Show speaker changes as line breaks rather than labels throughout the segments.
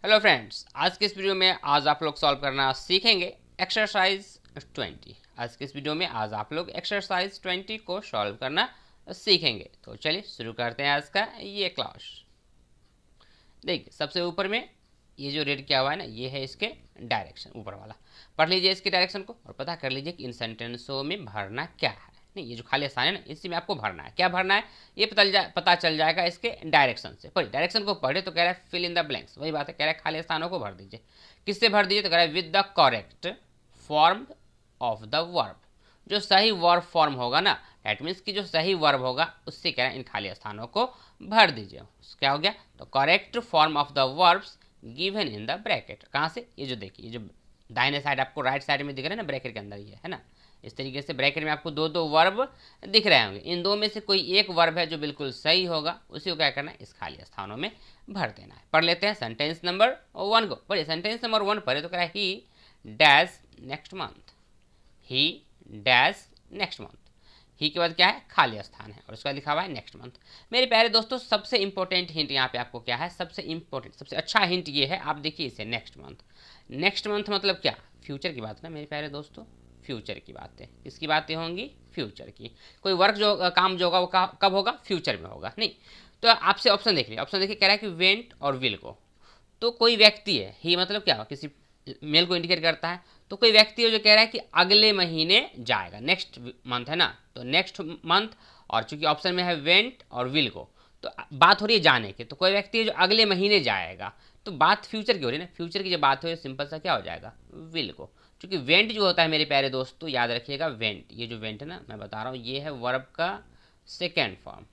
Hello friends, आज के इस वीडियो में आप लोग सॉल्व करना सीखेंगे एक्सरसाइज 20। आज के इस वीडियो में आप लोग एक्सरसाइज 20 को सॉल्व करना सीखेंगे। तो चलिए शुरू करते हैं आज का ये क्लास। देखिए सबसे ऊपर में ये जो रेड किया हुआ है ना, ये है इसके डायरेक्शन, ऊपर वाला पढ़ लीजिए इसके डायरेक्शन को और पता कर लीजिए कि इन सेंटेंसों में भरना क्या है। नहीं, ये जो खाली स्थान है ना, इसी में आपको भरना है। क्या भरना है ये पता चल जाएगा इसके डायरेक्शन से। पढ़िए डायरेक्शन को पढ़े तो कह रहा है फिल इन द ब्लैंक्स, वही बात है, कह रहा है खाली स्थानों को भर दीजिए। किससे भर दीजिए तो कह रहा है with the correct form of the verb. जो सही वर्ब फॉर्म होगा ना, दैट मीन्स कि जो सही वर्ब होगा उससे कह रहा है इन खाली स्थानों को भर दीजिए। क्या हो गया तो correct form of the verbs given in the bracket. कहाँ से, ये जो देखिए, ये जो दाहिने साइड आपको राइट साइड में दिख रहा है ना ब्रैकेट के अंदर, ये है ना, इस तरीके से ब्रैकेट में आपको दो वर्ब दिख रहे होंगे। इन दो में से कोई एक वर्ब है जो बिल्कुल सही होगा, उसी को क्या करना है इस खाली स्थानों में भर देना है। पढ़ लेते हैं सेंटेंस नंबर 1 को। पढ़िए सेंटेंस नंबर 1 पढ़े तो कह रहा है he dash next month. He dash next month. He के बाद क्या है खाली स्थान है और उसका लिखा हुआ है नेक्स्ट मंथ। मेरे प्यारे दोस्तों, सबसे इंपॉर्टेंट हिंट यहाँ पे आपको क्या है, सबसे इंपॉर्टेंट सबसे अच्छा हिंट ये है, आप देखिए इसे नेक्स्ट मंथ। नेक्स्ट मंथ मतलब क्या, फ्यूचर की बात ना मेरे प्यारे दोस्तों, फ्यूचर की बातें। किसकी बातें होंगी, फ्यूचर की। कोई वर्क जो काम जो होगा वो कब होगा, फ्यूचर में होगा। नहीं तो आपसे ऑप्शन देख लीजिए, ऑप्शन देखिए कह रहा है कि वेंट और विल को। तो कोई व्यक्ति है, ही मतलब क्या, किसी मेल को इंडिकेट करता है। तो कोई व्यक्ति है जो कह रहा है कि अगले महीने जाएगा, नेक्स्ट मंथ है ना, तो नेक्स्ट मंथ। और चूंकि ऑप्शन में है वेंट और विल को, तो बात हो रही है जाने की। तो कोई व्यक्ति है जो अगले महीने जाएगा, तो बात फ्यूचर की हो रही है ना, फ्यूचर की जब बात हो रही है सिंपल सा क्या हो जाएगा, विल को। क्योंकि वेंट जो होता है मेरे प्यारे दोस्तों, याद रखिएगा वेंट, ये जो वेंट है ना मैं बता रहा हूँ, ये है वर्ब का सेकेंड फॉर्म,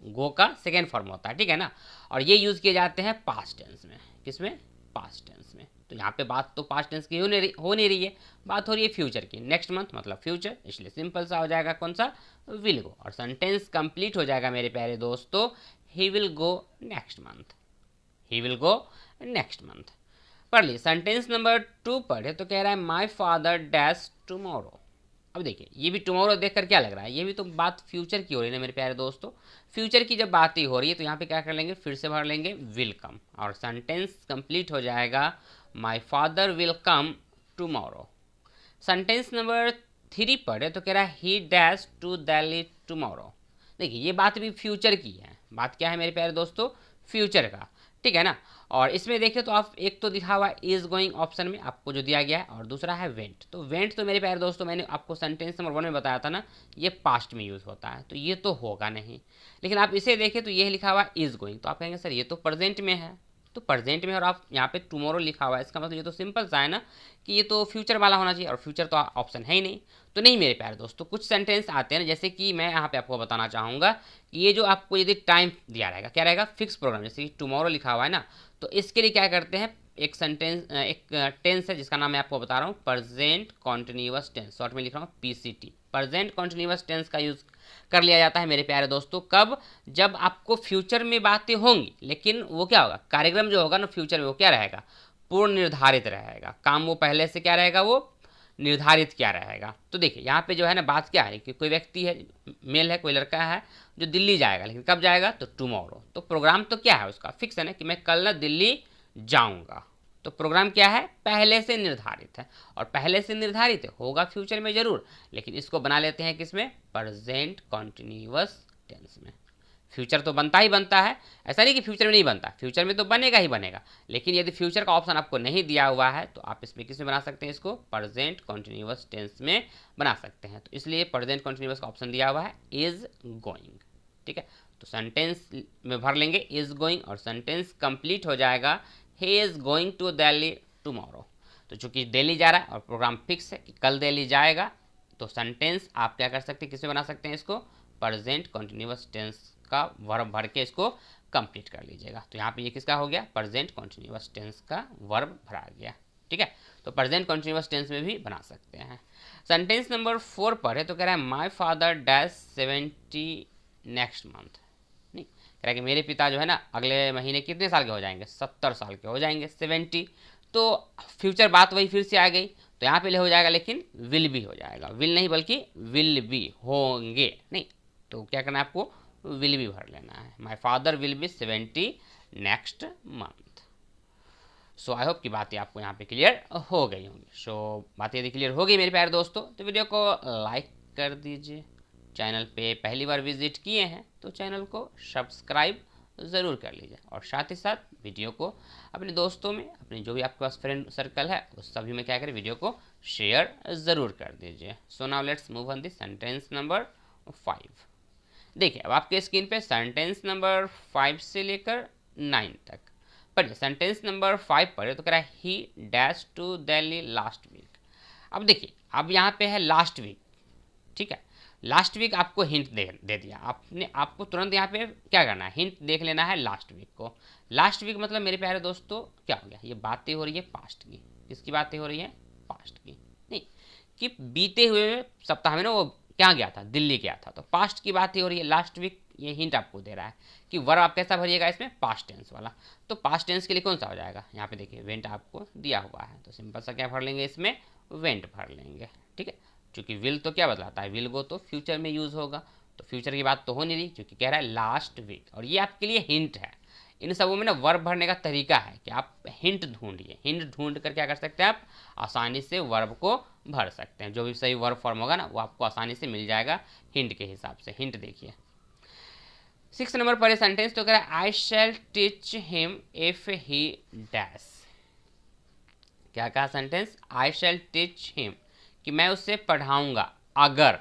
गो का सेकेंड फॉर्म होता है, ठीक है ना। और ये यूज़ किए जाते हैं पास्ट टेंस में। किसमें, पास्ट टेंस में। तो यहाँ पे बात तो पास्ट टेंस की हो नहीं रही है, बात हो रही है फ्यूचर की। नेक्स्ट मंथ मतलब फ्यूचर, इसलिए सिंपल सा हो जाएगा कौन सा, विल गो। और सेंटेंस कंप्लीट हो जाएगा मेरे प्यारे दोस्तों, he will go next month. He will go next month. पढ़ ली सेंटेंस नंबर 2 पढ़े तो कह रहा है माई फादर डैश टुमारो। अब देखिए ये भी टुमारो देखकर क्या लग रहा है, ये भी तो बात फ्यूचर की हो रही है ना मेरे प्यारे दोस्तों। फ्यूचर की जब बात ही हो रही है तो यहाँ पे क्या कर लेंगे, फिर से भर लेंगे विल कम और सेंटेंस कंप्लीट हो जाएगा my father will come tomorrow. Sentence number 3 पढ़े तो कह रहा है he dash to Delhi tomorrow. देखिए ये बात भी फ्यूचर की है, बात क्या है मेरे प्यारे दोस्तों, फ्यूचर का, ठीक है ना। और इसमें देखिए तो आप एक तो दिखा हुआ इज गोइंग ऑप्शन में आपको जो दिया गया है, और दूसरा है वेंट। तो वेंट तो मेरे प्यारे दोस्तों मैंने आपको सेंटेंस नंबर 1 में बताया था ना, ये पास्ट में यूज़ होता है, तो ये तो होगा नहीं। लेकिन आप इसे देखें तो ये लिखा हुआ इज गोइंग, तो आप कहेंगे सर ये तो प्रेजेंट में है, तो प्रेजेंट में और आप यहाँ पे टुमारो लिखा हुआ है, इसका मतलब ये तो सिंपल सा है ना कि ये तो फ्यूचर वाला होना चाहिए, और फ्यूचर तो ऑप्शन है ही नहीं। तो नहीं मेरे प्यारे दोस्तों, कुछ सेंटेंस आते हैं ना, जैसे कि मैं यहाँ पे आपको बताना चाहूँगा कि ये जो आपको यदि टाइम दिया रहेगा, क्या रहेगा, फिक्स प्रोग्राम, जैसे कि टुमारो लिखा हुआ है ना, तो इसके लिए क्या करते हैं, एक सेंटेंस एक टेंस है जिसका नाम मैं आपको बता रहा हूँ, प्रेजेंट कॉन्टिन्यूअस टेंस, शॉर्ट में लिख रहा हूँ पीसीटी। प्रेजेंट कॉन्टिन्यूअस टेंस का यूज़ कर लिया जाता है मेरे प्यारे दोस्तों, कब, जब आपको फ्यूचर में बातें होंगी, लेकिन वो क्या होगा, कार्यक्रम जो होगा ना फ्यूचर में वो क्या रहेगा, पूर्व निर्धारित रहेगा। काम वो पहले से क्या रहेगा, वो निर्धारित क्या रहेगा। तो देखिए यहाँ पे जो है ना बात क्या है कि कोई व्यक्ति है, मेल है, कोई लड़का है जो दिल्ली जाएगा, लेकिन कब जाएगा, तो टुमारो। तो प्रोग्राम तो क्या है उसका, फिक्स है ना कि मैं कल ना दिल्ली जाऊंगा। तो प्रोग्राम क्या है, पहले से निर्धारित है, और पहले से निर्धारित है होगा फ्यूचर में जरूर, लेकिन इसको बना लेते हैं किसमें, प्रेजेंट कॉन्टिन्यूअस टेंस में। फ्यूचर तो बनता ही बनता है, ऐसा नहीं कि फ्यूचर में नहीं बनता, फ्यूचर में तो बनेगा ही बनेगा, लेकिन यदि फ्यूचर का ऑप्शन आपको नहीं दिया हुआ है तो आप इसमें किस में बना सकते हैं, इसको प्रेजेंट कॉन्टिन्यूअस टेंस में बना सकते हैं। तो इसलिए प्रेजेंट कॉन्टिन्यूअस का ऑप्शन दिया हुआ है इज गोइंग, ठीक है। तो सेंटेंस में भर लेंगे इज गोइंग और सेंटेंस कंप्लीट हो जाएगा he is going to Delhi tomorrow. तो चूंकि दिल्ली जा रहा है और प्रोग्राम फिक्स है कि कल दिल्ली जाएगा, तो सेंटेंस आप क्या कर सकते हैं, किसमें बना सकते हैं, इसको प्रेजेंट कॉन्टिन्यूअस टेंस का वर्ब भर के इसको कंप्लीट कर लीजिएगा। तो यहाँ पे ये किसका हो गया, प्रेजेंट कॉन्टिन्यूअस टेंस का वर्ब भरा गया, ठीक है। तो प्रेजेंट कॉन्टिन्यूअस टेंस में भी बना सकते हैं। सेंटेंस नंबर 4 पढ़े तो कह रहा है my father dash 70 next month. नहीं, कह रहा है कि मेरे पिता जो है ना अगले महीने कितने साल के हो जाएंगे, 70 साल के हो जाएंगे, 70। तो फ्यूचर बात वही फिर से आ गई, तो यहाँ पे हो जाएगा, लेकिन विल भी हो जाएगा, विल नहीं बल्कि विल भी होंगे। नहीं तो क्या करना है आपको, विल भी भर लेना है, माई father will be 70 next month. So I hope कि बातें आपको यहाँ पे क्लियर हो गई होंगी। सो बातें यदि क्लियर हो गई मेरे प्यारे दोस्तों तो वीडियो को लाइक कर दीजिए। चैनल पे पहली बार विजिट किए हैं तो चैनल को सब्सक्राइब ज़रूर कर लीजिए और साथ ही साथ वीडियो को अपने दोस्तों में, अपने जो भी आपके पास फ्रेंड सर्कल है उस सभी में क्या करें, वीडियो को शेयर ज़रूर कर दीजिए। So now let's move on the sentence number 5। देखिए अब आपके स्क्रीन पे सेंटेंस नंबर 5 से लेकर 9 तक पढ़िए। सेंटेंस नंबर 5 पढ़े तो कह रहा है he dash to Delhi last week. अब देखिए अब यहाँ पे है लास्ट वीक, ठीक है। लास्ट वीक आपको हिंट दे दिया आपने, आपको तुरंत यहाँ पे क्या करना है, हिंट देख लेना है लास्ट वीक को। लास्ट वीक मतलब मेरे प्यारे दोस्तों क्या हो गया, ये बातें हो रही है पास्ट की। किसकी बातें हो रही है, पास्ट की, नहीं कि बीते हुए सप्ताह में ना वो क्या गया था, दिल्ली गया था, तो पास्ट की बातें हो रही है। लास्ट वीक ये हिंट आपको दे रहा है कि वर्ब आप कैसा भरिएगा इसमें, पास्ट टेंस वाला। तो पास्ट टेंस के लिए कौन सा हो जाएगा, यहाँ पे देखिए वेंट आपको दिया हुआ है तो सिंपल सा क्या भर लेंगे, इसमें वेंट भर लेंगे, ठीक है। क्योंकि विल तो क्या बतलाता है, विल गो तो फ्यूचर में यूज़ होगा, तो फ्यूचर की बात तो हो नहीं रही क्योंकि कह रहा है लास्ट वीक। और ये आपके लिए हिंट है। इन सबों में ना वर्ब भरने का तरीका है कि आप हिंट ढूंढिए, हिंट ढूंढ कर क्या कर सकते हैं, आप आसानी से वर्ब को भर सकते हैं। जो भी सही वर्ब फॉर्म होगा ना वो आपको आसानी से मिल जाएगा हिंट के हिसाब से। हिंट देखिए 6 नंबर पर सेंटेंस तो कह रहा है I shall teach him if he dash. क्या कहा सेंटेंस, आई शैल टीच हिम कि मैं उससे पढ़ाऊंगा अगर।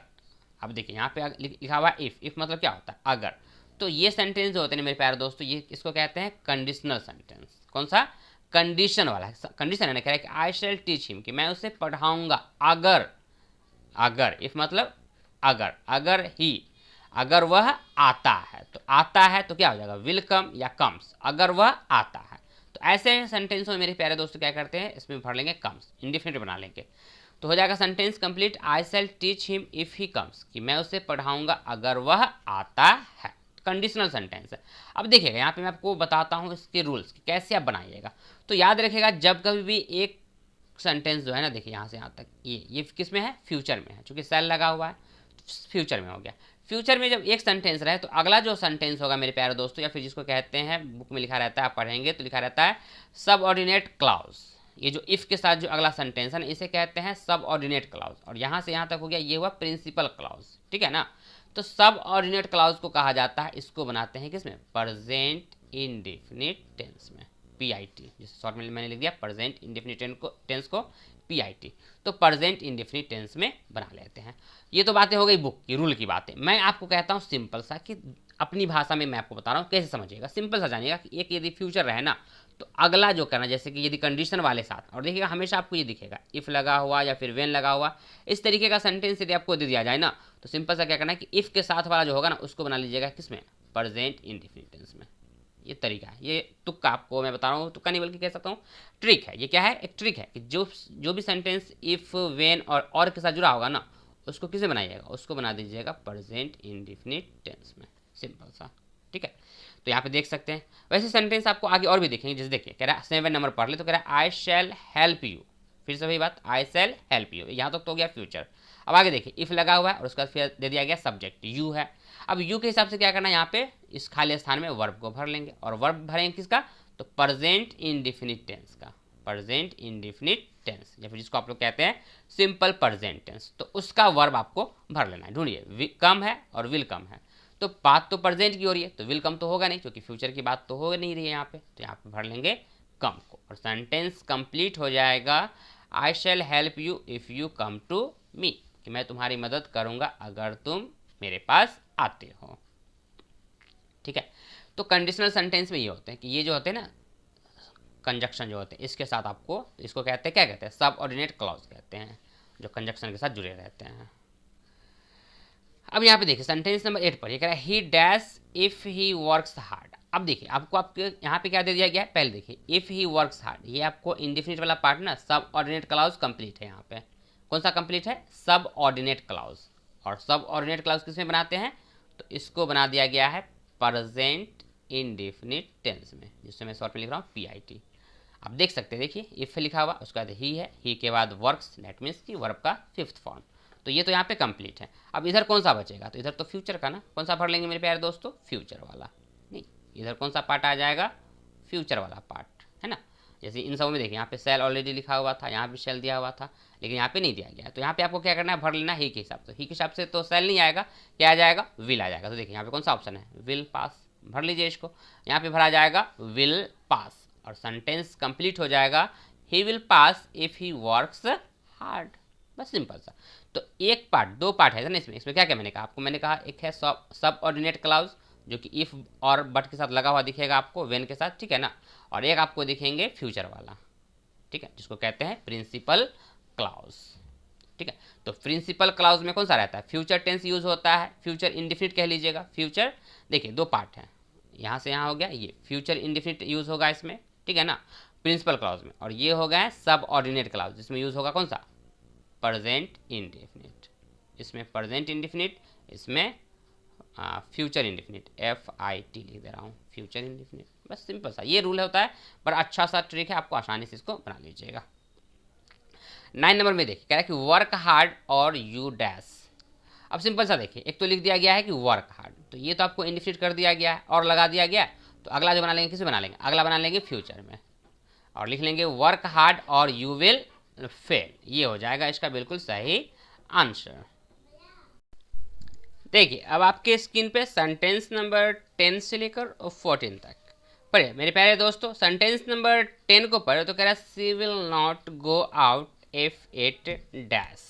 अब देखिए यहाँ पे लिखा हुआ इफ मतलब क्या होता है, अगर। तो ये सेंटेंस जो होते हैं मेरे प्यारे दोस्तों, ये इसको कहते हैं कंडीशनल सेंटेंस। कौन सा, कंडीशन वाला। कंडीशन है ना, कह रहा है कि आई शैल टीच हिम कि मैं उसे पढ़ाऊंगा अगर। अगर इफ मतलब अगर, अगर ही, अगर वह आता है। तो आता है तो क्या हो जाएगा, विल कम या कम्स, अगर वह आता है। तो ऐसे सेंटेंस में मेरे प्यारे दोस्तों क्या करते हैं, इसमें भर लेंगे कम्स, इंडिफिनिट बना लेंगे तो हो जाएगा sentence complete. I shall teach him if he comes कि मैं उसे पढ़ाऊंगा अगर वह आता है। कंडीशनल सेंटेंस है। अब देखिएगा यहाँ पे मैं आपको बताता हूँ इसके रूल्स कि कैसे आप बनाइएगा। तो याद रखिएगा जब कभी भी एक सेंटेंस जो है ना, देखिए यहाँ से यहाँ तक ये किस में है, फ्यूचर में है, चूंकि सेल लगा हुआ है तो फ्यूचर में हो गया। फ्यूचर में जब एक सेंटेंस रहे तो अगला जो सेंटेंस होगा मेरे प्यारे दोस्तों, या फिर जिसको कहते हैं बुक में लिखा रहता है, आप पढ़ेंगे तो लिखा रहता है सबऑर्डिनेट क्लॉज। ये जो इफ के साथ जो अगला सेंटेंस है ना, इसे कहते हैं सबऑर्डिनेट क्लॉज। और यहाँ से यहाँ तक हो गया, ये हुआ प्रिंसिपल क्लॉज, ठीक है ना। तो सबऑर्डिनेट क्लॉज को कहा जाता है, इसको बनाते हैं किसमें, प्रेजेंट इंडेफिनिट टेंस में, पीआईटी। जैसे शॉर्ट में मैंने लिख दिया प्रेजेंट इंडेफिनिट टेंस को पीआईटी, तो प्रेजेंट इंडेफिनिट टेंस में बना लेते हैं। ये तो बातें हो गई बुक की, रूल की बातें। मैं आपको कहता हूँ सिंपल सा कि अपनी भाषा में मैं आपको बता रहा हूँ कैसे समझिएगा, सिंपल सा जानिएगा कि एक यदि फ्यूचर रहे ना तो अगला जो करना, जैसे कि यदि कंडीशन वाले साथ, और देखिएगा हमेशा आपको ये दिखेगा इफ़ लगा हुआ या फिर वेन लगा हुआ, इस तरीके का सेंटेंस यदि आपको दे दिया जाए ना तो सिंपल सा क्या करना है कि इफ़ के साथ वाला जो होगा ना उसको बना लीजिएगा किसमें, प्रेजेंट इंडेफिनिट टेंस में। ये तरीका है, ये तुक्का आपको मैं बता रहा हूँ, तुक्का नहीं बल्कि कह सकता हूँ ट्रिक है। ये क्या है, एक ट्रिक है कि जो भी सेंटेंस इफ़ वेन और के साथ जुड़ा होगा ना उसको किसे बनाइएगा, उसको बना दीजिएगा प्रेजेंट इंडेफिनिट टेंस में, सिंपल सा, ठीक है। तो यहाँ पे देख सकते हैं। वैसे सेंटेंस आपको आगे और भी देखेंगे, जैसे देखिए कह रहा है 7 नंबर पढ़ ले तो कह रहा है आई शैल हेल्प यू। फिर से वही बात, आई शैल हेल्प यू, यहाँ तक तो हो गया फ्यूचर। अब आगे देखिए इफ लगा हुआ है और उसके बाद फिर दे दिया गया सब्जेक्ट यू है। अब यू के हिसाब से क्या करना है, यहाँ पे इस खाली स्थान में वर्ब को भर लेंगे। और वर्ब भरेंगे किसका, तो प्रेजेंट इंडेफिनिट टेंस का, प्रेजेंट इंडेफिनिट टेंस, या फिर जिसको आप लोग कहते हैं सिंपल प्रेजेंट टेंस, तो उसका वर्ब आपको भर लेना है। ढूंढिए, कम है और विल कम है, तो बात तो प्रेजेंट की हो रही है तो विल कम तो होगा नहीं क्योंकि फ्यूचर की बात तो हो नहीं रही है यहाँ पे, तो यहाँ पे भर लेंगे कम को और सेंटेंस कंप्लीट हो जाएगा। I shall help you if you come to me, कि मैं तुम्हारी मदद करूँगा अगर तुम मेरे पास आते हो, ठीक है। तो कंडीशनल सेंटेंस में ये होते हैं कि ये जो होते हैं ना कंजक्शन जो होते हैं इसके साथ आपको, इसको कहते हैं क्या कहते हैं, सबऑर्डिनेट क्लॉज कहते हैं, जो कंजक्शन के साथ जुड़े रहते हैं। अब यहाँ पे देखिए सेंटेंस नंबर 8 पर ये कह रहा है he dash if he works hard. अब देखिए आपको आपके यहाँ पे क्या दे दिया गया है, पहले देखिए इफ ही वर्क्स हार्ड, ये आपको इंडेफिनिट वाला पार्ट ना सबऑर्डिनेट क्लॉज कंप्लीट है। यहाँ पे कौन सा कंप्लीट है, सबऑर्डिनेट क्लॉज। और सबऑर्डिनेट क्लॉज किस में बनाते हैं, तो इसको बना दिया गया है प्रेजेंट इंडेफिनिट टेंस में, जिससे मैं शॉर्ट में लिख रहा हूँ पीआईटी। आप देख सकते हैं, देखिए इफ लिखा हुआ उसके बाद ही है, ही के बाद वर्क्स, दैट मीन्स की वर्ब का 5th फॉर्म। तो ये तो यहाँ पे कंप्लीट है। अब इधर कौन सा बचेगा, तो इधर तो फ्यूचर का ना, कौन सा भर लेंगे मेरे प्यारे दोस्तों, फ्यूचर वाला। नहीं, इधर कौन सा पार्ट आ जाएगा, फ्यूचर वाला पार्ट है ना। जैसे इन सब में देखिए, यहाँ पे सेल ऑलरेडी लिखा हुआ था, यहाँ भी सेल दिया हुआ था, लेकिन यहाँ पे नहीं दिया गया है। तो यहाँ पे आपको क्या करना है, भर लेना ही के हिसाब से। ही के हिसाब से तो सेल नहीं आएगा, क्या आ जाएगा, विल आ जाएगा। तो देखिए यहाँ पे कौन सा ऑप्शन है, विल पास, भर लीजिए इसको। यहाँ पे भरा जाएगा विल पास और सेंटेंस कंप्लीट हो जाएगा he will pass if he works hard. बस सिंपल सा। तो एक पार्ट, दो पार्ट है ना इसमें क्या क्या मैंने कहा आपको, मैंने कहा एक है सब ऑर्डिनेट क्लाउज जो कि इफ और बट के साथ लगा हुआ दिखेगा आपको, वेन के साथ, ठीक है ना, और एक आपको दिखेंगे फ्यूचर वाला, ठीक है, जिसको कहते हैं प्रिंसिपल क्लाउज, ठीक है। तो प्रिंसिपल क्लाउज में कौन सा रहता है, फ्यूचर टेंस यूज होता है, फ्यूचर इंडिफिनिट कह लीजिएगा। फ्यूचर देखिए दो पार्ट है, यहाँ से यहाँ हो गया, ये फ्यूचर इंडिफिनिट यूज होगा इसमें, ठीक है ना, प्रिंसिपल क्लाउज में। और ये हो गया है सब ऑर्डिनेट क्लाउज, जिसमें यूज होगा कौन सा, प्रेजेंट इंडेफिनिट। इसमें प्रेजेंट इंडेफिनिट, इसमें फ्यूचर इंडेफिनिट, FIT लिख दे रहा हूँ, फ्यूचर इंडेफिनिट। बस सिंपल सा ये रूल होता है, पर अच्छा सा ट्रिक है, आपको आसानी से इसको बना लीजिएगा। 9 नंबर में देखिए, कह रहा है कि वर्क हार्ड और यू डैश। अब सिंपल सा देखिए, एक तो लिख दिया गया है कि वर्क हार्ड, तो ये तो आपको इंडेफिनिट कर दिया गया है और लगा दिया गया है। तो अगला जो बना लेंगे, किसे बना लेंगे, अगला बना लेंगे फ्यूचर में और लिख लेंगे वर्क हार्ड और यू विल फेल। ये हो जाएगा इसका बिल्कुल सही आंसर। देखिए अब आपके स्क्रीन पे सेंटेंस नंबर 10 से लेकर 14 तक पढ़े मेरे प्यारे दोस्तों। सेंटेंस नंबर 10 को पढ़े तो कह रहा है she will not go out if it dash.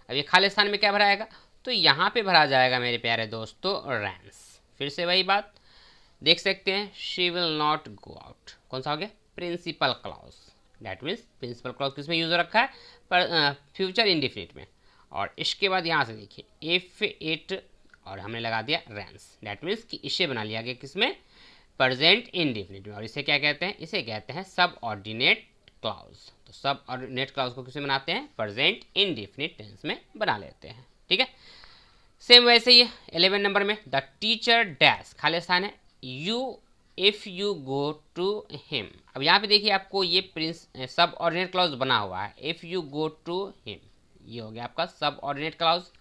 अब ये खाली स्थान में क्या भराएगा, तो यहाँ पे भरा जाएगा मेरे प्यारे दोस्तों रैंस। फिर से वही बात देख सकते हैं, she will not go out, कौन सा हो गया, principal clause. That means principal clause किस में यूज रखा है, पर फ्यूचर इंडिफिनिट में। और इसके बाद यहाँ से देखिए इफ इट और हमने लगा दिया रैंस, दैट मीन्स कि इसे बना लिया गया किसमें, प्रेजेंट इंडिफिनिट में। और इसे क्या कहते हैं, इसे कहते हैं सब ऑर्डिनेट क्लाउज। तो सब ऑर्डिनेट क्लाउज को किसमें बनाते हैं, प्रेजेंट इंडिफिनिट टेंस में बना लेते हैं, ठीक है। सेम वैसे ही 11 नंबर में द टीचर डैश, खाली स्थान है, you if you go to him. अब यहाँ पे देखिए आपको ये सब ऑर्डिनेट क्लाउज बना हुआ है, if you go to him, ये हो गया आपका सब ऑर्डिनेट क्लाउज।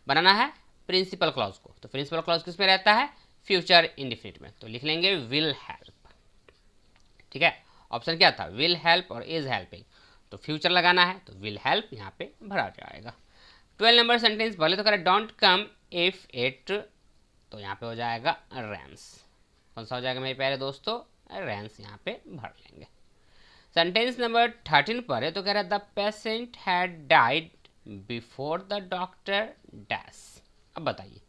बनाना है प्रिंसिपल क्लाउज को, तो प्रिंसिपल क्लाउज किस में रहता है, फ्यूचर इंडिफिनिट में। तो लिख लेंगे विल हेल्प, ठीक है। ऑप्शन क्या था, विल हेल्प और इज हेल्पिंग, तो फ्यूचर लगाना है तो विल हेल्प यहाँ पे भरा जाएगा। 12 नंबर सेंटेंस पहले तो करें डोंट कम इफ इट, तो यहाँ पे हो जाएगा रैंस, कौन सा हो जाएगा मेरे प्यारे दोस्तों, रैंस यहाँ पे भर लेंगे। सेंटेंस नंबर 13 पर है तो कह रहा है the patient had died before the doctor dash. अब बताइए,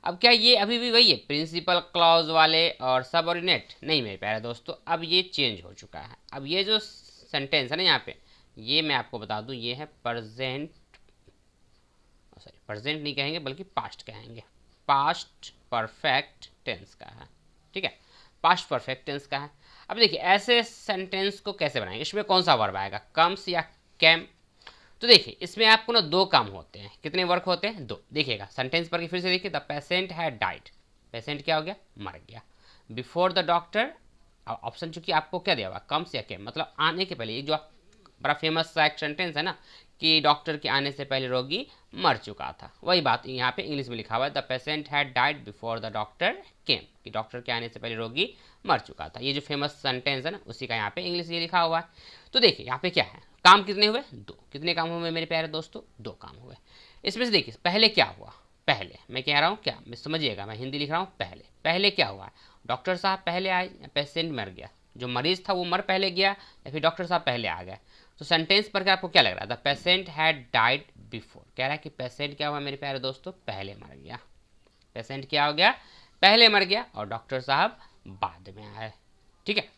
अब क्या ये अभी भी वही है प्रिंसिपल क्लॉज वाले और सब ऑर्डिनेट, नहीं मेरे प्यारे दोस्तों, अब ये चेंज हो चुका है। अब ये जो सेंटेंस है ना यहाँ पे, ये मैं आपको बता दूं ये है प्रेजेंट, सॉरी प्रेजेंट नहीं कहेंगे बल्कि पास्ट कहेंगे, पास्ट परफेक्ट टेंस का है, ठीक है, पास्ट परफेक्ट टेंस का है। अब देखिए ऐसे सेंटेंस को कैसे बनाएंगे, इसमें कौन सा वर्ब आएगा, कम्स या कैम। तो देखिए इसमें आपको ना दो काम होते हैं, कितने वर्क होते हैं, दो। देखिएगा सेंटेंस पर फिर से देखिए, the patient had died, patient क्या हो गया, मर गया। बिफोर द डॉक्टर, ऑप्शन चूंकि आपको क्या दिया हुआ, कम्स या केम, मतलब आने के पहले। ये जो बड़ा फेमस सा एक सेंटेंस है ना कि डॉक्टर के आने से पहले रोगी मर चुका था, वही बात यहाँ पे इंग्लिश में लिखा हुआ है, the patient had died before the doctor केम, कि डॉक्टर के आने से पहले रोगी मर चुका था। ये जो फेमस सेंटेंस है ना उसी का यहाँ पे इंग्लिश ये लिखा हुआ है। तो देखिए यहाँ पे क्या है, काम कितने हुए, दो। कितने काम हुए मेरे प्यारे दोस्तों, दो काम हुए। इसमें से देखिए पहले क्या हुआ, पहले मैं कह रहा हूँ क्या, मैं समझिएगा, मैं हिंदी लिख रहा हूँ, पहले पहले क्या हुआ, डॉक्टर साहब पहले आए, पेशेंट मर गया, जो मरीज था वो मर पहले गया या फिर डॉक्टर साहब पहले आ गए। तो सेंटेंस पर आपको क्या लग रहा है, the patient had died before, कह रहा है कि पेशेंट क्या हुआ मेरे प्यारे दोस्तों, पहले मर गया। पेशेंट क्या हो गया, पहले मर गया, और डॉक्टर साहब बाद में आए, ठीक है।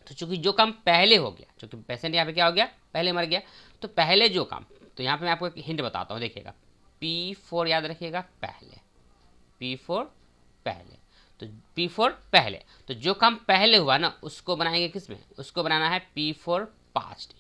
तो चूंकि जो काम पहले हो गया, चूंकि पेशेंट यहाँ पे क्या हो गया, पहले मर गया, तो पहले जो काम, तो यहाँ पे मैं आपको एक हिंट बताता हूँ, देखिएगा P4 याद रखिएगा, पहले, P4 पहले, तो P4 पहले, तो जो काम पहले हुआ ना उसको बनाएंगे किस में, उसको बनाना है P4 पास्ट,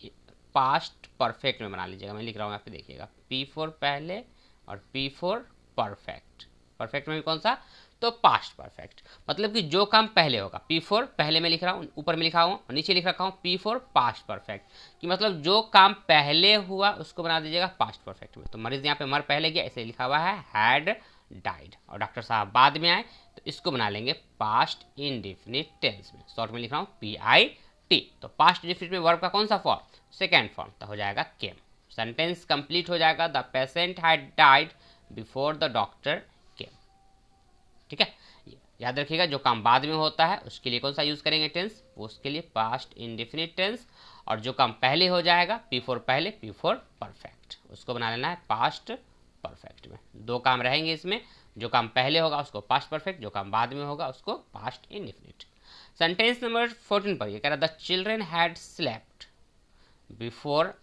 पास्ट परफेक्ट में बना लीजिएगा। मैं लिख रहा हूँ यहाँ पे देखिएगा, P4 पहले और P4 परफेक्ट, परफेक्ट में कौन सा, तो पास्ट परफेक्ट, मतलब कि जो काम पहले होगा, P4 पहले में लिख रहा हूँ, ऊपर में लिखा हूँ और नीचे लिख रखा हूँ P4 पास्ट परफेक्ट, कि मतलब जो काम पहले हुआ उसको बना दीजिएगा पास्ट परफेक्ट में। तो मरीज यहाँ पे मर पहले गया, इसे लिखा हुआ है हैड डाइड, और डॉक्टर साहब बाद में आए, तो इसको बना लेंगे पास्ट इंडेफिनिट टेंस में, शॉर्ट में लिख रहा हूँ PI टी। तो पास्ट इंडेफिनिट में वर्ब का कौन सा फॉर्म? सेकेंड फॉर्म, तो हो जाएगा केम। सेंटेंस कंप्लीट हो जाएगा the patient had died before the doctor केम। ठीक है, याद रखिएगा जो काम बाद में होता है उसके लिए कौन सा यूज करेंगे टेंस? उसके लिए पास्ट इंडेफिनिट टेंस। और जो काम पहले हो जाएगा पी फोर पहले, पी फोर परफेक्ट, उसको बना लेना है पास्ट परफेक्ट में। दो काम रहेंगे इसमें, जो काम पहले होगा उसको पास्ट परफेक्ट, जो काम बाद में होगा उसको पास्ट इंडेफिनिट। सेंटेंस नंबर 14 पर ये कह रहा the children had slept before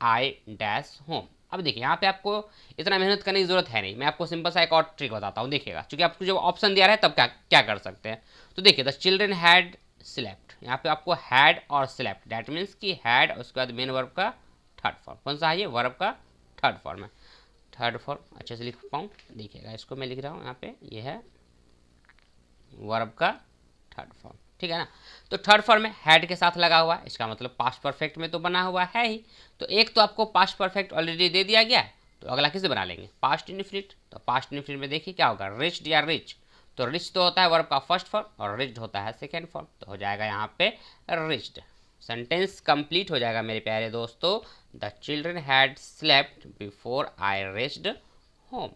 I dash home. अब देखिए यहाँ पे आपको इतना मेहनत करने की जरूरत है नहीं, मैं आपको सिंपल सा एक और ट्रिक बताता हूँ, देखिएगा। क्योंकि आपको जो ऑप्शन दिया रहा है तब क्या कर सकते हैं। तो देखिए द चिल्ड्रेन हैड स्लेप्ट, यहाँ पे आपको हैड और स्लेप्ट, दैट मीन्स कि हैड उसके बाद मेन वर्ब का थर्ड फॉर्म। कौन सा है ये? वर्ब का थर्ड फॉर्म है। थर्ड फॉर्म अच्छे से लिख पाऊँ, देखिएगा इसको मैं लिख रहा हूँ यहाँ पे, ये है वर्ब का थर्ड फॉर्म, ठीक है ना। तो थर्ड फॉर्म में हैड के साथ लगा हुआ है, इसका मतलब पास्ट परफेक्ट में तो बना हुआ है ही। तो एक तो आपको पास्ट परफेक्ट ऑलरेडी दे दिया गया है, तो अगला किसे बना लेंगे? Past indefinite. तो पास्ट इंडेफिनिट में देखिए क्या होगा, रिच्ड या रिच। तो रिच तो होता है वर्ब का फर्स्ट फॉर्म और रिच्ड होता है सेकेंड फॉर्म, तो हो जाएगा यहाँ पे रिच्ड। सेंटेंस कंप्लीट हो जाएगा मेरे प्यारे दोस्तों, the children had slept before I reached home.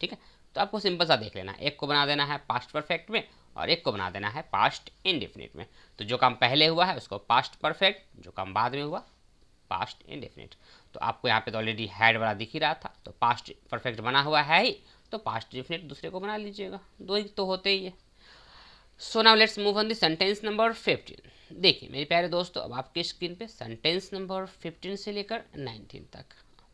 ठीक है, तो आपको सिंपल सा देख लेना, एक को बना देना है पास्ट परफेक्ट में और एक को बना देना है पास्ट इंडेफिनिट में। तो जो काम पहले हुआ है उसको पास्ट परफेक्ट, जो काम बाद में हुआ पास्ट इंडेफिनिट। तो आपको यहाँ पे तो ऑलरेडी हैड वाला दिख ही रहा था, तो पास्ट परफेक्ट बना हुआ है ही, तो पास्ट इंडेफिनिट दूसरे को बना लीजिएगा, दो ही तो होते ही है। So now let's move on the sentence number 15। देखिए मेरे प्यारे दोस्तों, अब आपके स्क्रीन पे सेंटेंस नंबर 15 से लेकर 19 तक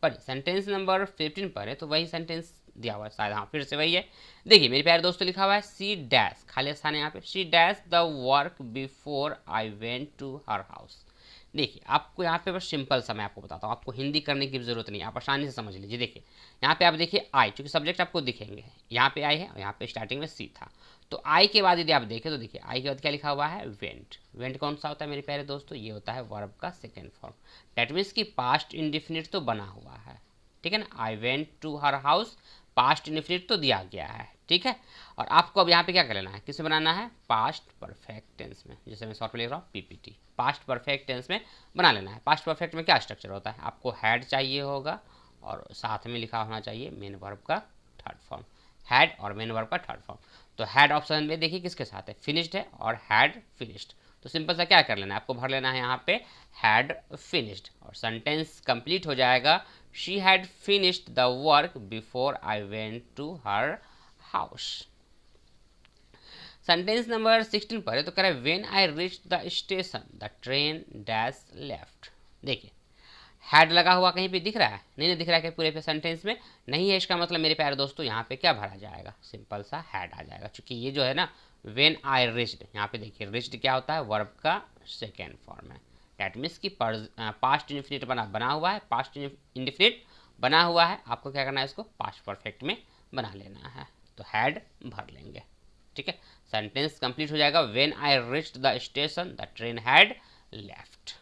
पर सेंटेंस नंबर 15 पर है, तो वही सेंटेंस दिया हुआ है शायद, हाँ फिर से वही है। देखिए मेरे प्यारे दोस्तों लिखा हुआ है सी डैश, खाली स्थान है यहाँ पे, she dash the work before I went to her house. देखिए आपको यहाँ पे बस सिंपल सा मैं आपको बताता हूँ, आपको हिंदी करने की जरूरत नहीं, आप आसानी से समझ लीजिए। देखिए यहाँ पे आप देखिए आई, चूंकि सब्जेक्ट आपको दिखेंगे, यहाँ पे आई है और यहाँ पे स्टार्टिंग में सी था। तो आई के बाद यदि आप देखें तो देखिए आई के बाद क्या लिखा हुआ है? वेंट। वेंट कौन सा होता है मेरे प्यारे दोस्तों? ये होता है वर्ब का सेकेंड फॉर्म, दैट मीन्स कि पास्ट इंडेफिनिट तो बना हुआ है, ठीक है ना। I went to her house, past indefinite तो दिया गया है, ठीक है। और आपको अब यहाँ पे क्या कर लेना है? किसे बनाना है? पास्ट परफेक्ट टेंस में, जैसे मैं शॉर्ट में लिख रहा हूँ पीपीटी, पास्ट परफेक्ट टेंस में बना लेना है। पास्ट परफेक्ट में क्या स्ट्रक्चर होता है? आपको हैड चाहिए होगा और साथ में लिखा होना चाहिए मेन वर्ब का थर्ड फॉर्म, हैड और मेन वर्ब का थर्ड फॉर्म। तो हैड ऑप्शन में देखिए किसके साथ है? फिनिश्ड है और हैड फिनिश्ड। तो सिंपल सा क्या कर लेना है आपको? भर लेना है यहाँ पे हैड फिनिश्ड और सेंटेंस कंप्लीट हो जाएगा she had finished the work before I went to her house. Sentence number 16 पर है, तो कह रहा है when I reach the station the train dash left. देखिए हैड लगा हुआ कहीं पे दिख रहा है? नहीं दिख रहा है कि पूरे पे सेंटेंस में नहीं है, इसका मतलब मेरे प्यारे दोस्तों यहाँ पे क्या भरा जाएगा? सिंपल सा हैड आ जाएगा, क्योंकि ये जो है ना व्हेन आई रिच्ड, यहाँ पे देखिए रिच्ड क्या होता है? वर्ब का सेकेंड फॉर्म है, दैट मीन्स कि पास्ट इंडेफिनिट बना हुआ है, पास्ट इंडेफिनिट बना हुआ है, आपको क्या करना है? इसको पास्ट परफेक्ट में बना लेना है, तो हैड भर लेंगे, ठीक है। सेंटेंस कंप्लीट हो जाएगा when I reached the station the train had left,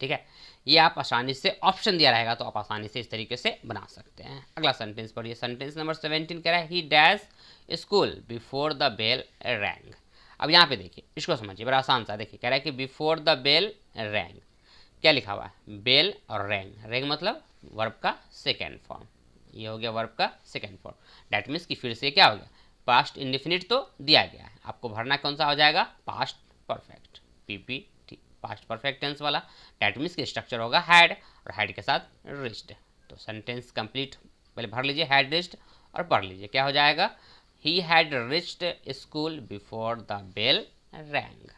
ठीक है। ये आप आसानी से ऑप्शन दिया रहेगा तो आप आसानी से इस तरीके से बना सकते हैं। अगला सेंटेंस पढ़िए, सेंटेंस नंबर 17 कह रहा है he dash school before the bell rang. अब यहाँ पे देखिए, इसको समझिए, बड़ा आसान सा। देखिए कह रहा है कि बिफोर द बेल रैंग, क्या लिखा हुआ है? बेल और रैंग, रैंग मतलब वर्ब का सेकेंड फॉर्म, ये हो गया वर्ब का सेकेंड फॉर्म, डैट मीन्स कि फिर से क्या हो गया? पास्ट इंडेफिनिट तो दिया गया है, आपको भरना कौन सा हो जाएगा? Past perfect, PP past perfect tense वाला, डैट मीन्स की स्ट्रक्चर होगा हैड और हैड के साथ रिच्ड। तो सेंटेंस कंप्लीट पहले भर लीजिए हैड रिच्ड और पढ़ लीजिए, क्या हो जाएगा? He had reached school before the bell rang,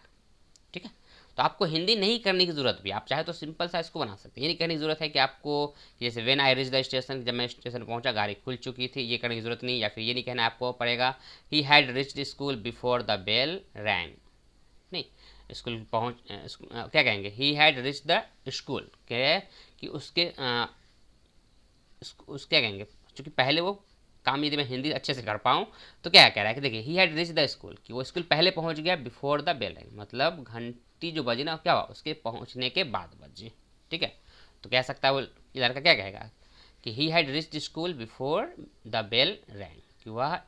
ठीक है। तो आपको हिंदी नहीं करने की जरूरत भी, आप चाहे तो सिंपल सा इसको बना सकते हैं। ये नहीं करने की जरूरत है कि आपको जैसे when I reach the station, जब मैं स्टेशन पहुंचा गाड़ी खुल चुकी थी, ये करने की जरूरत नहीं। या फिर ये नहीं कहना आपको पड़ेगा he had reached school before the bell rang, नहीं, स्कूल पहुँच क्या कहेंगे? He had reach the school, क्या कि उसके क्या कहेंगे? क्योंकि पहले वो काम यदि मैं हिंदी अच्छे से कर पाऊँ तो क्या कह रहा है कि देखिए ही हैड रिच द स्कूल, कि वो स्कूल पहले पहुंच गया, बिफोर द बेल रैंग मतलब घंटी जो बजी ना क्या हुआ? उसके पहुंचने के बाद बजी, ठीक है। तो कह सकता है वो लड़का क्या कहेगा कि he had reach the school before the bell rang, कि वह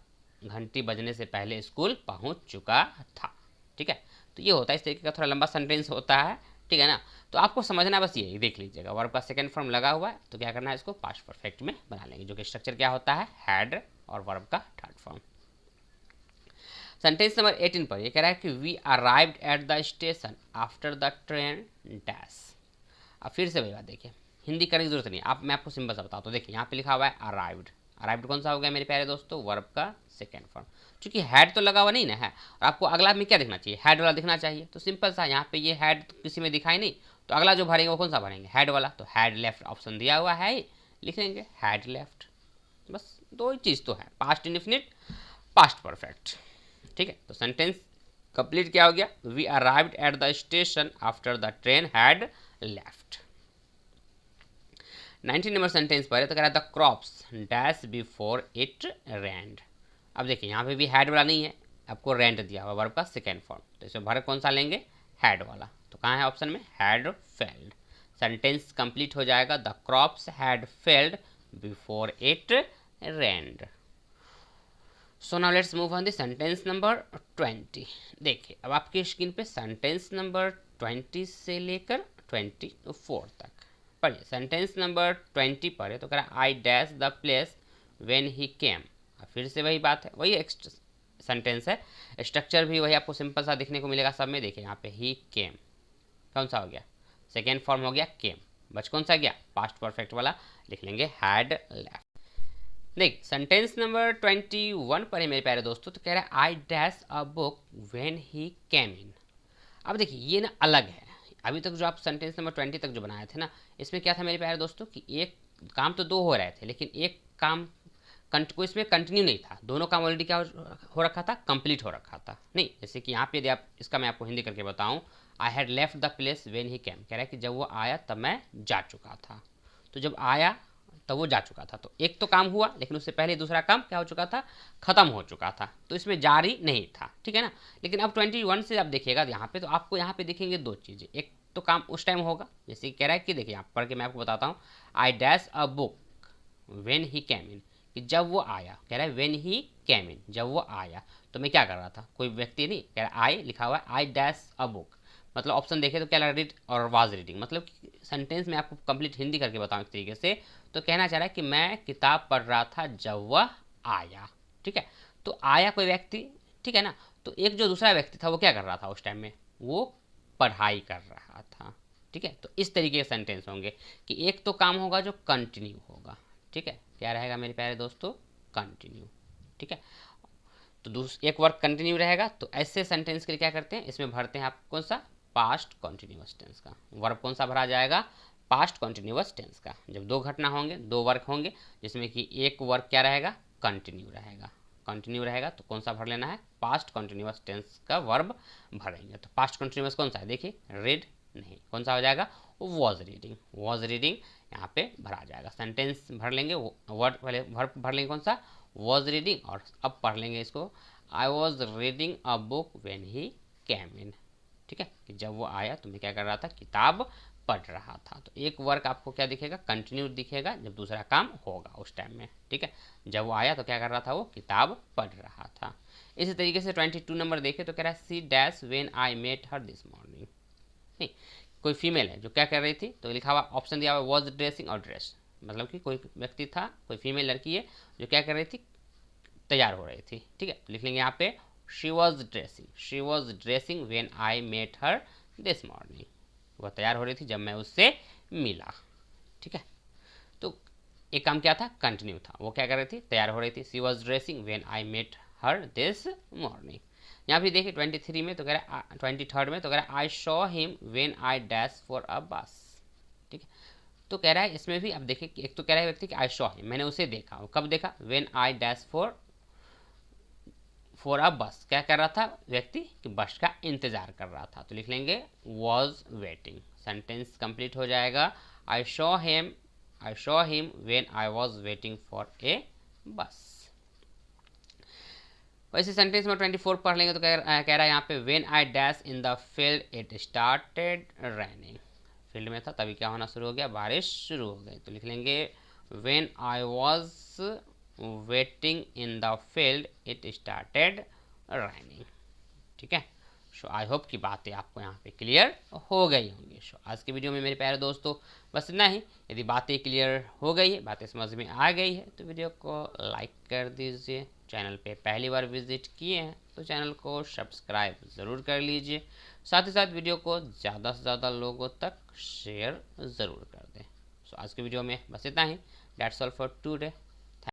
घंटी बजने से पहले स्कूल पहुंच चुका था, ठीक है। तो ये होता है, इस तरीके का थोड़ा लंबा सेंटेंस होता है, ठीक है ना। तो आपको समझना बस ये देख लीजिएगा, वर्ब का सेकंड फॉर्म लगा हुआ है तो क्या करना है, इसको पास्ट परफेक्ट में बना लेंगे, जो कि स्ट्रक्चर क्या होता है, हैड और वर्ब का थर्ड फॉर्म। सेंटेंस नंबर 18 पर ये कह रहा है कि we arrived at the station after the train dash. अब फिर से वही बात देखिए, हिंदी करने की जरूरत नहीं, मैं आपको सिंपल सा बताता हूँ। देखिए यहाँ पे लिखा हुआ है अराइव्ड, अराइव्ड कौन सा हो गया मेरे प्यारे दोस्तों, वर्ब का सेकेंड फॉर्म। चूंकि हैड तो लगा हुआ नहीं ना है, और आपको अगला में क्या दिखना चाहिए, हैड वाला दिखना चाहिए। तो सिंपल सा यहाँ पे ये हैड तो किसी में दिखाई नहीं, तो अगला जो भरेंगे वो कौन सा भरेंगे, हैड वाला। तो हैड लेफ्ट ऑप्शन दिया हुआ है, लिख लेंगे हैड लेफ्ट। बस दो ही चीज़ तो है, पास्ट इंडेफिनिट, पास्ट परफेक्ट, ठीक है। तो सेंटेंस कंप्लीट क्या हो गया, we arrived at the station after the train had left. 19 number sentence पर है तो कह रहा है the crops dash before it rained. अब देखिए यहाँ पे भी हैड वाला नहीं है, आपको रेंट दिया हुआ वर्ब का सेकेंड फॉर्म, तो इसमें भर कौन सा लेंगे, हैड वाला। तो कहाँ है ऑप्शन में, हैड फेल्ड। सेंटेंस कंप्लीट हो जाएगा the crops had failed before it red. So now let's move on the sentence number 20। देखिए अब आपकी स्क्रीन पे सेंटेंस नंबर 20 से लेकर 24 तक पढ़िए। सेंटेंस नंबर 20 पर है तो कह रहा है I dash the place when he came. फिर से वही बात है, वही सेंटेंस है, स्ट्रक्चर भी वही आपको सिंपल सा देखने को मिलेगा सब में। देखिए यहाँ पे ही केम कौन सा हो गया, सेकेंड फॉर्म हो गया केम, बच कौन सा गया, पास्ट परफेक्ट वाला, लिख लेंगे हैड लेफ्ट। देख सेंटेंस नंबर 21 पर है मेरे प्यारे दोस्तों, तो कह रहा है I dash a book when he came in. अब देखिए ये ना अलग है, अभी तक जो आप सेंटेंस नंबर 20 तक जो बनाए थे ना, इसमें क्या था मेरे प्यारे दोस्तों कि एक काम तो दो हो रहे थे, लेकिन एक काम कोई इसमें कंटिन्यू नहीं था, दोनों काम ऑलरेडी क्या हो रखा था, कंप्लीट हो रखा था। नहीं जैसे कि यहाँ पे यदि आप इसका मैं आपको हिंदी करके बताऊँ, I had left the place when he came, कह रहा है कि जब वो आया तब मैं जा चुका था। तो जब आया तब वो जा चुका था, तो एक तो काम हुआ, लेकिन उससे पहले दूसरा काम क्या हो चुका था, खत्म हो चुका था, तो इसमें जारी नहीं था, ठीक है ना। लेकिन अब 21 से आप देखिएगा यहाँ पे, तो आपको यहाँ पे दिखेंगे दो चीज़ें, एक तो काम उस टाइम होगा, जैसे कह रहा है कि देखिए आप पढ़ के मैं आपको बताता हूँ, I dash a book when he came in, कि जब वो आया, कह रहा है व्हेन ही केम इन, जब वो आया तो मैं क्या कर रहा था, कोई व्यक्ति नहीं, कह रहा है आई लिखा हुआ है, आई डैश अ बुक, मतलब ऑप्शन देखे तो क्या लग रीड और वाज रीडिंग, मतलब सेंटेंस में आपको कंप्लीट हिंदी करके बताऊँ एक तरीके से, तो कहना चाह रहा है कि मैं किताब पढ़ रहा था जब वह आया, ठीक है। तो आया कोई व्यक्ति, ठीक है ना, तो एक जो दूसरा व्यक्ति था वो क्या कर रहा था उस टाइम में, वो पढ़ाई कर रहा था, ठीक है। तो इस तरीके के सेंटेंस होंगे कि एक तो काम होगा जो कंटिन्यू होगा, ठीक है, क्या रहेगा मेरे प्यारे दोस्तों, कंटिन्यू, ठीक है। तो एक वर्क कंटिन्यू रहेगा, तो ऐसे सेंटेंस के लिए क्या करते हैं, इसमें भरते हैं आप कौन सा, पास्ट कॉन्टिन्यूअस टेंस का। वर्ब कौन सा भरा जाएगा, पास्ट कॉन्टिन्यूअस टेंस का। जब दो घटना होंगे, दो वर्क होंगे, जिसमें कि एक वर्क क्या रहेगा, कंटिन्यू रहेगा, कंटिन्यू रहेगा, तो कौन सा भर लेना है, पास्ट कॉन्टिन्यूअस टेंस का वर्ब भरेंगे। तो पास्ट कॉन्टिन्यूअस कौन सा है, देखिए रीड नहीं, कौन सा हो जाएगा, वॉज रीडिंग, वॉज रीडिंग यहाँ पे भरा जाएगा। सेंटेंस भर लेंगे, वर्ड पहले वर्ब भर लेंगे कौन सा, वॉज रीडिंग, और अब पढ़ लेंगे इसको, I was reading a book when he came in, ठीक है, कि जब वो आया तो मैं क्या कर रहा था, किताब पढ़ रहा था। तो एक वर्क आपको क्या दिखेगा, कंटिन्यू दिखेगा, जब दूसरा काम होगा उस टाइम में, ठीक है। जब वो आया तो क्या कर रहा था, वो किताब पढ़ रहा था। इसी तरीके से 22 नंबर देखे तो कह रहा है she dash when I met her this morning. नहीं, कोई फीमेल है जो क्या कर रही थी, तो लिखा हुआ ऑप्शन दिया हुआ वॉज ड्रेसिंग और ड्रेस, मतलब कि कोई व्यक्ति था, कोई फीमेल लड़की है जो क्या कर रही थी, तैयार हो रही थी, ठीक है। तो लिख लेंगे यहाँ पे she was dressing when I met her this morning, वह तैयार हो रही थी जब मैं उससे मिला, ठीक है। तो एक काम क्या था, कंटिन्यू था, वो क्या कर रही थी, तैयार हो रही थी, she was dressing when I met her this morning. यहाँ भी देखिए 23 में तो कह रहा है, 23rd में तो कह रहा है I saw him when I dash for a bus, ठीक है। तो कह रहा है इसमें भी अब देखिए, एक तो कह रहा है व्यक्ति कि आई शॉ हिम, मैंने उसे देखा, कब देखा, when I dash for a बस, क्या कर रहा था व्यक्ति, कि बस का इंतजार कर रहा था, तो लिख लेंगे वॉज वेटिंग। सेंटेंस कंप्लीट हो जाएगा, I saw him when I was waiting for a bus. वैसे सेंटेंस में 24 पढ़ लेंगे तो कह रहा है यहाँ पे when I dash in the field it started raining, field में था तभी क्या होना शुरू हो गया, बारिश शुरू हो गई, तो लिख लेंगे when I was waiting in the field it started raining, ठीक है। सो आई होप कि बातें आपको यहाँ पे क्लियर हो गई होंगी। सो आज के वीडियो में मेरे प्यारे दोस्तों बस इतना ही। यदि बातें क्लियर हो गई है, बातें समझ में आ गई है, तो वीडियो को लाइक कर दीजिए। चैनल पे पहली बार विजिट किए हैं तो चैनल को सब्सक्राइब ज़रूर कर लीजिए। साथ ही साथ वीडियो को ज़्यादा से ज़्यादा लोगों तक शेयर ज़रूर कर दें। सो आज के वीडियो में बस इतना ही। That's all for today.